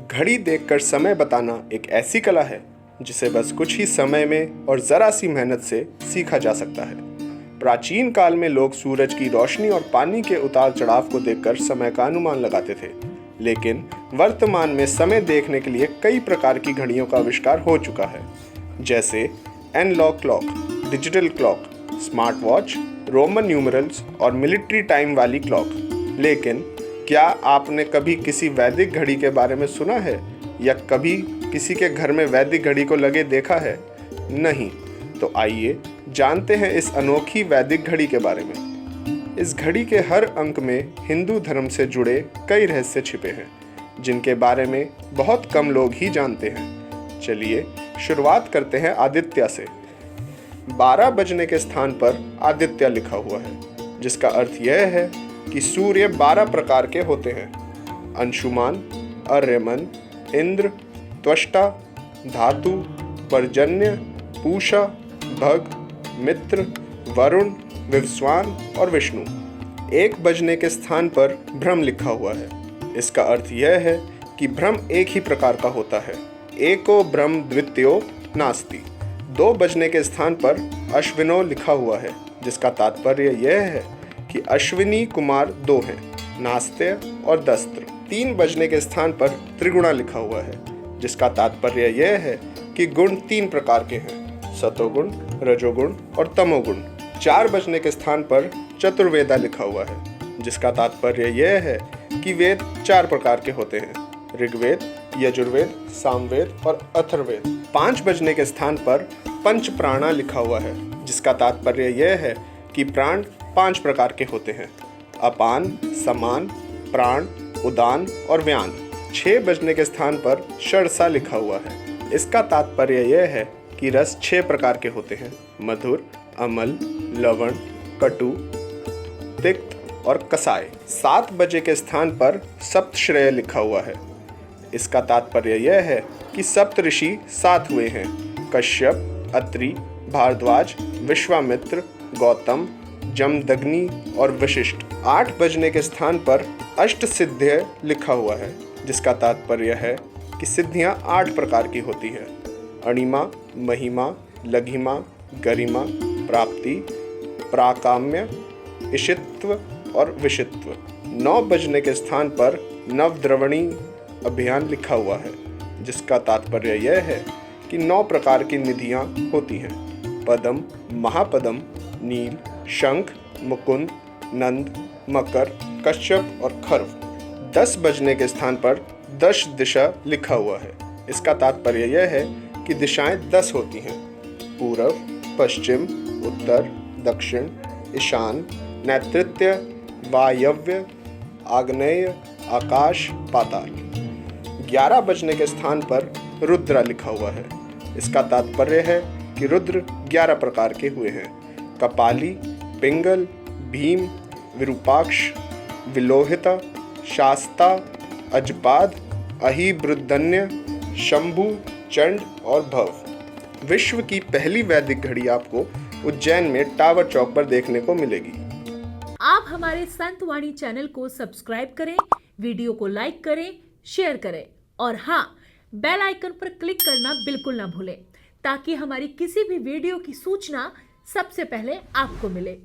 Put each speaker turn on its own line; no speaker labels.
घड़ी देखकर समय बताना एक ऐसी कला है जिसे बस कुछ ही समय में और ज़रा सी मेहनत से सीखा जा सकता है। प्राचीन काल में लोग सूरज की रोशनी और पानी के उतार चढ़ाव को देखकर समय का अनुमान लगाते थे, लेकिन वर्तमान में समय देखने के लिए कई प्रकार की घड़ियों का आविष्कार हो चुका है, जैसे analogue clock, digital clock, smart watch, Roman numerals और मिलिट्री टाइम वाली क्लॉक। लेकिन क्या आपने कभी किसी वैदिक घड़ी के बारे में सुना है या कभी किसी के घर में वैदिक घड़ी को लगे देखा है? नहीं। तो आइए जानते हैं इस अनोखी वैदिक घड़ी के बारे में। इस घड़ी के हर अंक में हिंदू धर्म से जुड़े कई रहस्य छिपे हैं, जिनके बारे में बहुत कम लोग ही जानते हैं। चलिए शुरुआत करते हैं आदित्य से। 12 बजने के स्थान पर आदित्य लिखा हुआ है, जिसका अर्थ यह है कि सूर्य 12 प्रकार के होते हैं: अंशुमान, अर्यमन, इंद्र, त्वष्टा, धातु, पर्जन्य, पूषा, भग, मित्र, वरुण, विवस्वान और विष्णु। 1 बजने के स्थान पर ब्रह्म लिखा हुआ है। इसका अर्थ यह है कि ब्रह्म एक ही प्रकार का होता है। एको ब्रह्म द्वितीयो नास्ति। 2 बजने के स्थान पर अश्विनो लिखा हुआ है, जिसका तात्पर्य यह है कि अश्विनी कुमार 2 हैं, नास्त्य और दस्त्र। 3 बजने के स्थान पर त्रिगुणा लिखा हुआ है, जिसका तात्पर्य यह है कि गुण 3 प्रकार के हैं: सतोगुण, रजोगुण और तमोगुण। 4 बजने के स्थान पर चतुर्वेदा लिखा हुआ है, जिसका तात्पर्य यह है कि वेद 4 प्रकार के होते हैं: ऋग्वेद, यजुर्वेद, सामवेद और अथर्ववेद। 5 बजने के स्थान पर पंच प्राणा लिखा हुआ है, जिसका तात्पर्य यह है कि प्राण 5 प्रकार के होते हैं: अपान, समान, प्राण, उदान और व्यान। 6 बजने के स्थान पर षडसा लिखा हुआ है। इसका तात्पर्य यह है कि रस 6 प्रकार के होते हैं: मधुर, अमल, लवण, कटु, तिक्त और कसाय। 7 बजे के स्थान पर सप्तश्रेय लिखा हुआ है। इसका तात्पर्य यह है कि सप्त ऋषि 7 हुए हैं: कश्यप, अत्रि, भारद्वाज, विश्वामित्र, गौतम, जमदग्नि और वशिष्ठ। 8 बजने के स्थान पर अष्ट सिद्ध्य लिखा हुआ है, जिसका तात्पर्य है कि सिद्धियां 8 प्रकार की होती हैं: अणिमा, महिमा, लघिमा, गरिमा, प्राप्ति, प्राकाम्य, इशित्व और विशित्व। 9 बजने के स्थान पर नवद्रवणी अभियान लिखा हुआ है, जिसका तात्पर्य यह है कि 9 प्रकार की निधियां होती हैं: पदम, महापदम, नील, शंख, मुकुंद, नंद, मकर, कश्यप और खर्व। 10 बजने के स्थान पर 10 दिशा लिखा हुआ है। इसका तात्पर्य यह है कि दिशाएं 10 होती हैं: पूर्व, पश्चिम, उत्तर, दक्षिण, ईशान, नैऋत्य, वायव्य, आग्नेय, आकाश, पाताल। 11 बजने के स्थान पर रुद्रा लिखा हुआ है। इसका तात्पर्य है कि रुद्र 11 प्रकार के हुए हैं: कपाली, पिंगल, भीम, विरूपाक्ष, विलोहिता, शास्ता, अजपाद, अहिबृद्धन्य, शंभु, चंड और भव। विश्व की पहली वैदिक घड़ी आपको उज्जैन में टावर चौक पर देखने को मिलेगी।
आप हमारे संतवाणी चैनल को सब्सक्राइब करें, वीडियो को लाइक करें, शेयर करें और हाँ, बेल आइकन पर क्लिक करना बिल्कुल ना भूलें, ताकि हमारी किसी भी वीडियो की सूचना सबसे पहले आपको मिले।